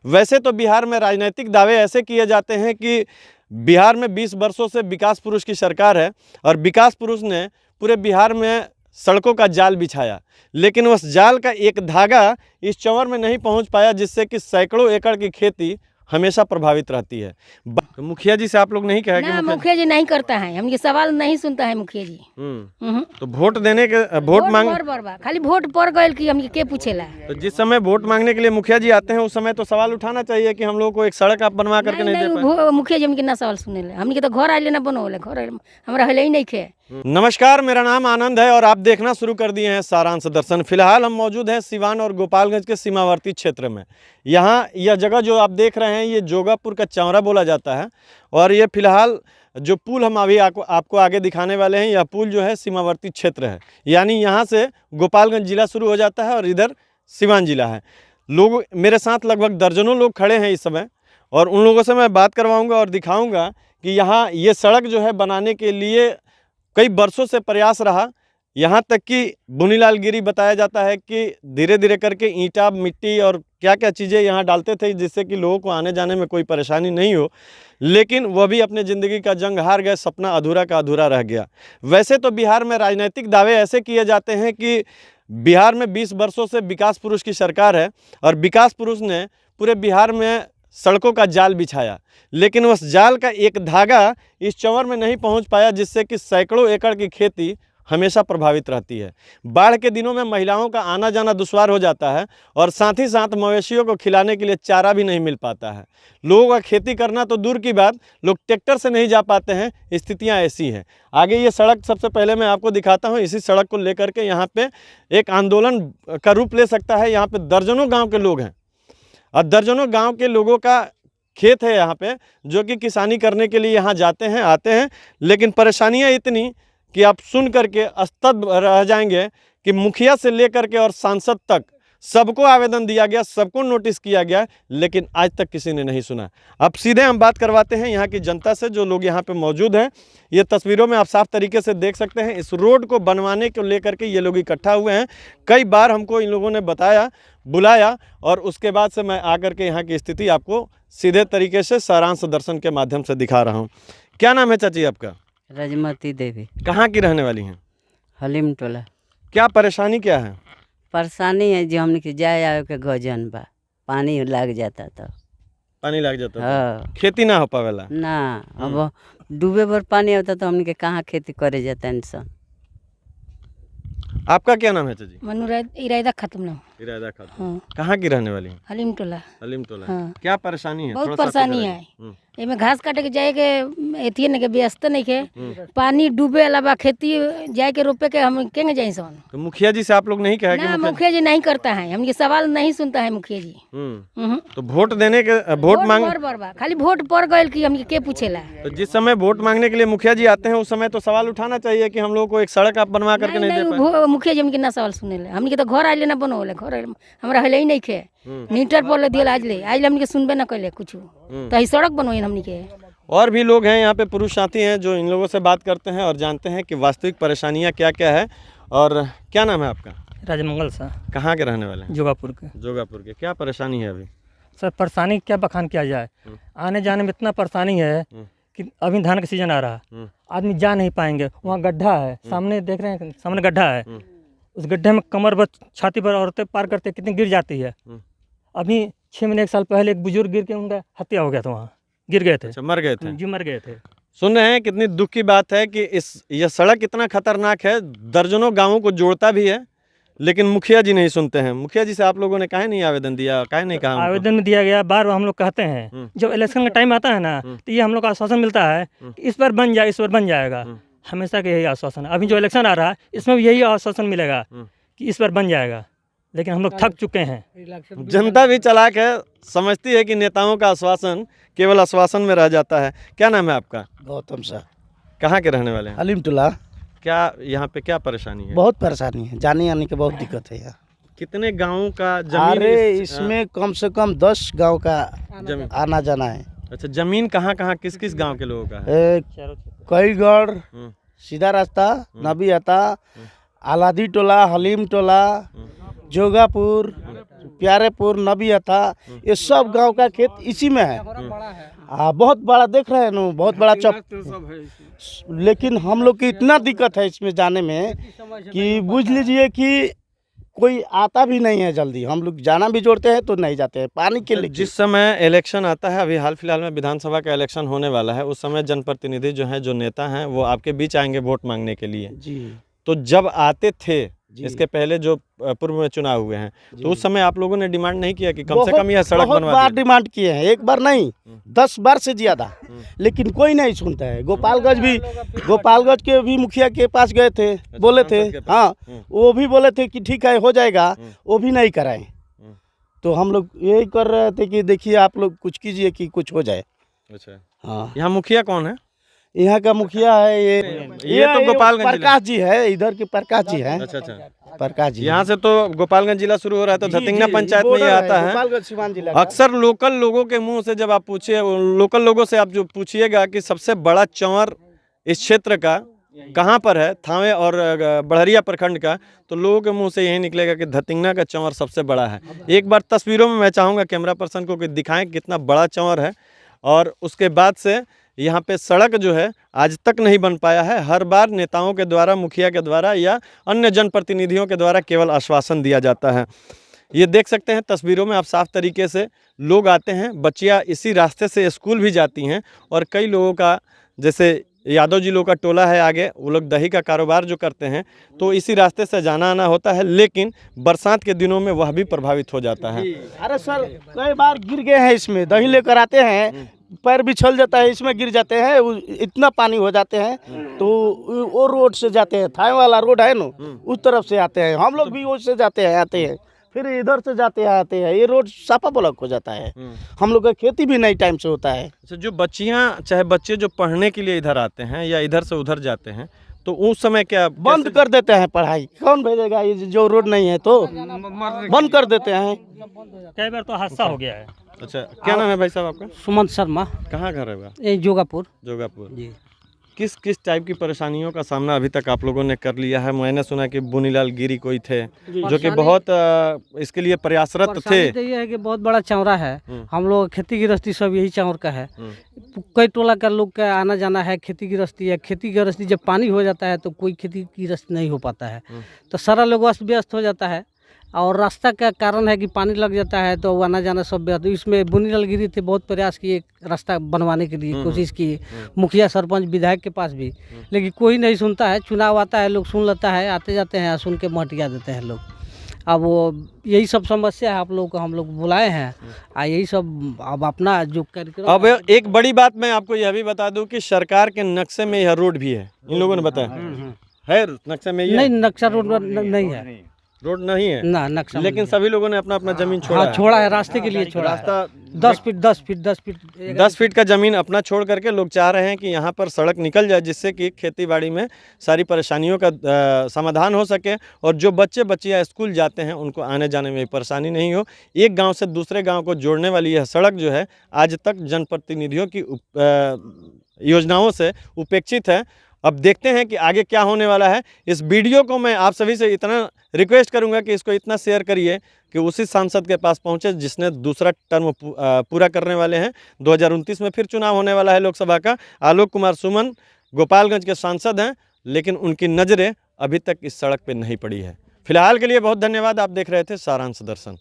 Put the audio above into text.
वैसे तो बिहार में राजनीतिक दावे ऐसे किए जाते हैं कि बिहार में 20 वर्षों से विकास पुरुष की सरकार है और विकास पुरुष ने पूरे बिहार में सड़कों का जाल बिछाया, लेकिन उस जाल का एक धागा इस चंवर में नहीं पहुंच पाया, जिससे कि सैकड़ों एकड़ की खेती हमेशा प्रभावित रहती है। तो मुखिया जी से आप लोग नहीं कहे कि मुखिया जी नहीं करता है, हम ये सवाल नहीं सुनता है मुखिया जी। तो वोट देने के वोट मांग खाली वोट पड़ गए कि हम के पूछेला। तो जिस समय वोट मांगने के लिए मुखिया जी आते हैं उस समय तो सवाल उठाना चाहिए कि हम लोग को एक सड़क आप बनवा करके नहीं दे पाए। मुखिया जी हमके ना सवाल सुने ले, हमके तो घर आइले ना बनोले, घर हमरा हले ही नहीं खे। नमस्कार, मेरा नाम आनंद है और आप देखना शुरू कर दिए हैं सारांश दर्शन। फिलहाल हम मौजूद हैं सिवान और गोपालगंज के सीमावर्ती क्षेत्र में। यहाँ यह जगह जो आप देख रहे हैं ये जोगापुर का चौरा बोला जाता है और ये फिलहाल जो पुल हम अभी आपको आगे दिखाने वाले हैं, यह पुल जो है सीमावर्ती क्षेत्र है, यानी यहाँ से गोपालगंज जिला शुरू हो जाता है और इधर सिवान जिला है। लोग मेरे साथ लगभग दर्जनों लोग खड़े हैं इस समय और उन लोगों से मैं बात करवाऊँगा और दिखाऊँगा कि यहाँ ये सड़क जो है बनाने के लिए कई वर्षों से प्रयास रहा। यहाँ तक कि बुनीलाल गिरी बताया जाता है कि धीरे धीरे करके ईंटा, मिट्टी और क्या क्या चीज़ें यहाँ डालते थे जिससे कि लोगों को आने जाने में कोई परेशानी नहीं हो, लेकिन वह भी अपने ज़िंदगी का जंग हार गए, सपना अधूरा का अधूरा रह गया। वैसे तो बिहार में राजनीतिक दावे ऐसे किए जाते हैं कि बिहार में 20 वर्षों से विकास पुरुष की सरकार है और विकास पुरुष ने पूरे बिहार में सड़कों का जाल बिछाया, लेकिन उस जाल का एक धागा इस चंवर में नहीं पहुंच पाया, जिससे कि सैकड़ों एकड़ की खेती हमेशा प्रभावित रहती है। बाढ़ के दिनों में महिलाओं का आना जाना दुश्वार हो जाता है और साथ ही साथ मवेशियों को खिलाने के लिए चारा भी नहीं मिल पाता है। लोगों का खेती करना तो दूर की बात, लोग ट्रैक्टर से नहीं जा पाते हैं। स्थितियां ऐसी हैं। आगे ये सड़क सबसे पहले मैं आपको दिखाता हूं। इसी सड़क को लेकर के यहाँ पे एक आंदोलन का रूप ले सकता है। यहाँ पे दर्जनों गाँव के लोग हैं और दर्जनों गाँव के लोगों का खेत है यहाँ पे, जो कि किसानी करने के लिए यहाँ जाते हैं, आते हैं, लेकिन परेशानियाँ इतनी कि आप सुन करके स्तब्ध रह जाएंगे कि मुखिया से लेकर के और सांसद तक सबको आवेदन दिया गया, सबको नोटिस किया गया, लेकिन आज तक किसी ने नहीं सुना। अब सीधे हम बात करवाते हैं यहाँ की जनता से, जो लोग यहाँ पे मौजूद हैं। ये तस्वीरों में आप साफ तरीके से देख सकते हैं। इस रोड को बनवाने को लेकर के ये लोग इकट्ठा हुए हैं। कई बार हमको इन लोगों ने बुलाया और उसके बाद से मैं आकर के यहाँ की स्थिति आपको सीधे तरीके से सारांश दर्शन के माध्यम से दिखा रहा हूँ। क्या नाम है चाची आपका? रजमती देवी। कहाँ की रहने वाली हैं? हलीम टोला। क्या परेशानी क्या है? परेशानी है जो हमने के जाए आवे के गजन बा, पानी लग जाता तो पानी लग जाता था। हाँ। खेती ना हो पावेला ना, अब डूबे भर पानी आता तो हमने के कहाँ खेती करे जाता इंसान। आपका क्या नाम है चाची? इरादा खत्म ना। इरादा खातून। हाँ। कहाँ की रहने वाली हैं? हलीम टोला। हलीम टोला। हाँ। क्या परेशानी है? बहुत परेशानी है। एमे घास काटे के जाए के एथिए न के व्यस्त नहीं के, पानी डूबे अलावा खेती जाए के रोपे के हम केंगे जाए सन। तो मुखिया जी से आप लोग नहीं कहे कि मुखिया जी नहीं करता है, हम ये सवाल नहीं सुनता है मुखिया जी। तो वोट देने के वोट मांग खाली वोट पड़ गए कि हम के पूछेला। तो जिस समय वोट मांगने के लिए मुखिया जी आते हैं उस समय तो सवाल उठाना चाहिए कि हम लोग को एक सड़क आप बनवा करके नहीं दे पाए। मुखिया जी हमके ना सवाल सुने ले, हमके तो घर आइले ना बनोले, घर हमरा हले ही नहीं खे। नीटर पर दियल आज हमके सुनबे ना कैले कुछ, तो ही सड़क बनोई हमनी के। और भी लोग हैं यहाँ पे, पुरुष साथी हैं जो इन लोगों से बात करते हैं और जानते हैं कि वास्तविक परेशानियाँ क्या क्या है। और क्या नाम है आपका? राजमंगल सर। कहाँ के रहने वाले हैं? जोगापुर के। जोगापुर के। क्या परेशानी है अभी? सर परेशानी क्या बखान किया जाए, आने जाने में इतना परेशानी है कि अभी धान का सीजन आ रहा है, आदमी जा नहीं पाएंगे। वहाँ गड्ढा है, सामने देख रहे हैं, सामने गड्ढा है। उस गड्ढे में कमर पर छाती पर औरतें पार करते कितनी गिर जाती है। अभी 6 महीने 1 साल पहले एक बुजुर्ग गिर के उनका हत्या हो गया था, वहाँ गिर गए थे। अच्छा, मर गए थे? जी मर गए थे। सुन रहे हैं कितनी दुख की बात है कि यह सड़क इतना खतरनाक है, दर्जनों गांवों को जोड़ता भी है, लेकिन मुखिया जी नहीं सुनते हैं। मुखिया जी से आप लोगों ने काहे नहीं आवेदन दिया, काहे नहीं कहा? आवेदन में दिया गया, बार बार हम लोग कहते हैं। जब इलेक्शन का टाइम आता है ना तो ये हम लोग का आश्वासन मिलता है कि इस बार बन जाए, इस बार बन जाएगा। हमेशा का यही आश्वासन है। अभी जो इलेक्शन आ रहा है इसमें भी यही आश्वासन मिलेगा कि इस बार बन जाएगा, लेकिन हम लोग थक चुके हैं। जनता भी चालाक है, समझती है कि नेताओं का आश्वासन केवल आश्वासन में रह जाता है। क्या नाम है आपका? गौतम सर। कहाँ के रहने वाले हैं? हलीम टोला। क्या यहाँ पे क्या परेशानी है? बहुत परेशानी है, जाने आने की बहुत दिक्कत है यहाँ। कितने गाँवों का जमीन? अरे इसमें कम से कम 10 गांव का जमीन आना जाना है। अच्छा, जमीन कहाँ कहाँ किस किस गांव के लोगों का है? कईगढ़, सीधा रास्ता, नबी आता, आलादी टोला, हलीम टोला, जोगापुर, प्यारेपुर नबिया था, ये सब गांव का खेत इसी में है। बहुत बड़ा देख रहे हैं ना, बहुत बड़ा चौक। लेकिन हम लोग की इतना दिक्कत है इसमें जाने में कि बुझ लीजिए कि कोई आता भी नहीं है जल्दी। हम लोग जाना भी जोड़ते हैं तो नहीं जाते हैं पानी के लिए। जिस समय इलेक्शन आता है, अभी हाल फिलहाल में विधानसभा का इलेक्शन होने वाला है, उस समय जनप्रतिनिधि जो हैं, जो नेता हैं, वो आपके बीच आएंगे वोट मांगने के लिए। जी तो जब आते थे, जी। इसके पहले जो पूर्व में चुनाव हुए हैं, तो उस समय आप लोगों ने डिमांड नहीं किया कि कम से बहुत- कम यह सड़क बहुत बनवा बार दी? डिमांड किए हैं, एक बार नहीं 10 बार से ज़्यादा, लेकिन कोई नहीं सुनता है। गोपालगंज के भी मुखिया के पास गए थे, बोले थे, सांसद के पास? हाँ वो भी बोले थे कि ठीक है हो जाएगा, वो भी नहीं कराएं। तो हम लोग यही कर रहे थे कि देखिए आप लोग कुछ कीजिए कि कुछ हो जाए। अच्छा, हाँ, यहाँ मुखिया कौन है? यहाँ का मुखिया है ये तो गोपालगंज जिला। प्रकाश जी है, इधर के प्रकाश जी है। अच्छा अच्छा, प्रकाश जी यहाँ से तो गोपालगंज जिला शुरू हो रहा है, तो जी, धतिंगना जी, पंचायत में ये बॉर्डर आता है। गोपालगंज सीवान जिला का। अक्सर लोकल लोगों के मुंह से जब आप पूछिए, लोकल लोगों से आप जो पूछिएगा कि सबसे बड़ा चंवर इस क्षेत्र का कहाँ पर है, थावे और बड़हरिया प्रखंड का, तो लोगों के मुंह से यही निकलेगा कि धतिंगना का चंवर सबसे बड़ा है। एक बार तस्वीरों में मैं चाहूँगा कैमरा पर्सन को कि दिखाएं कितना बड़ा चंवर है। और उसके बाद से यहाँ पे सड़क जो है आज तक नहीं बन पाया है। हर बार नेताओं के द्वारा, मुखिया के द्वारा या अन्य जनप्रतिनिधियों के द्वारा केवल आश्वासन दिया जाता है। ये देख सकते हैं तस्वीरों में आप साफ तरीके से, लोग आते हैं, बच्चियाँ इसी रास्ते से स्कूल भी जाती हैं। और कई लोगों का, जैसे यादव जी लोग का टोला है आगे, वो लोग दही का कारोबार जो करते हैं, तो इसी रास्ते से जाना आना होता है। लेकिन बरसात के दिनों में वह भी प्रभावित हो जाता है। अरे सर कई बार गिर गए हैं इसमें, दही लेकर आते हैं, पैर भी छल जाता है, इसमें गिर जाते हैं, इतना पानी हो जाते हैं। तो वो रोड से जाते हैं, थाई वाला रोड है ना, उस तरफ से आते हैं। हम लोग भी उससे जाते हैं, आते हैं, फिर इधर से जाते हैं, आते हैं। ये रोड सापा ब्लॉक हो जाता है। हम लोग का खेती भी नहीं टाइम से होता है। अच्छा, जो बच्चियाँ चाहे बच्चे जो पढ़ने के लिए इधर आते हैं या इधर से उधर जाते हैं, तो उस समय क्या बंद कर देते हैं पढ़ाई। कौन भेजेगा, ये जो रोड नहीं है तो बंद कर देते हैं। कई बार तो हादसा हो गया है। अच्छा, क्या नाम है भाई साहब आपका? सुमन शर्मा, कहाँ घर है वह? ये जोगापुर जोगापुर। जी। किस किस टाइप की परेशानियों का सामना अभी तक आप लोगों ने कर लिया है? मैंने सुना कि बुनीलाल गिरी कोई थे जो कि बहुत इसके लिए प्रयासरत थे। परेशानी तो ये है कि बहुत बड़ा चौरा है। हम लोग खेती गृहस्थी सब यही चौर का है। कई टोला का लोग का आना जाना है, खेती गृहस्थी है। खेती गृहस्थी जब पानी हो जाता है तो कोई खेती गृहस्थी नहीं हो पाता है, तो सारा लोग अस्त व्यस्त हो जाता है। और रास्ता का कारण है कि पानी लग जाता है तो आना जाना सब व्यस्त। इसमें बुनीलाल गिरी थे, बहुत प्रयास किए रास्ता बनवाने के लिए, कोशिश की, मुखिया सरपंच विधायक के पास भी, लेकिन कोई नहीं सुनता है। चुनाव आता है, लोग सुन लेता है, आते जाते हैं, सुन के महटिया देते हैं लोग। अब वो यही सब समस्या है, आप लोग को हम लोग बुलाए हैं, यही सब अब अपना जो कार्यक्रम। अब एक बड़ी बात मैं आपको यह भी बता दूं कि सरकार के नक्शे में यह रोड भी है, इन लोगों ने बताया है नक्शे में। ये नहीं, नक्शा रोड नहीं है, रोड नहीं है ना नक्शा। लेकिन सभी लोगों ने अपना अपना जमीन छोड़ा हाँ, है। छोड़ा है, रास्ते के लिए छोड़ा है। रास्ता 10 फीट का जमीन अपना छोड़ करके लोग चाह रहे हैं कि यहाँ पर सड़क निकल जाए, जिससे कि खेती बाड़ी में सारी परेशानियों का समाधान हो सके और जो बच्चे बच्चियाँ स्कूल जाते हैं उनको आने जाने में परेशानी नहीं हो। एक गांव से दूसरे गांव को जोड़ने वाली यह सड़क जो है आज तक जनप्रतिनिधियों की योजनाओं से उपेक्षित है। अब देखते हैं कि आगे क्या होने वाला है। इस वीडियो को मैं आप सभी से इतना रिक्वेस्ट करूंगा कि इसको इतना शेयर करिए कि उसी सांसद के पास पहुंचे जिसने दूसरा टर्म पूरा करने वाले हैं। 2029 में फिर चुनाव होने वाला है लोकसभा का। आलोक कुमार सुमन गोपालगंज के सांसद हैं, लेकिन उनकी नज़रें अभी तक इस सड़क पर नहीं पड़ी है। फिलहाल के लिए बहुत धन्यवाद। आप देख रहे थे सारांश दर्शन।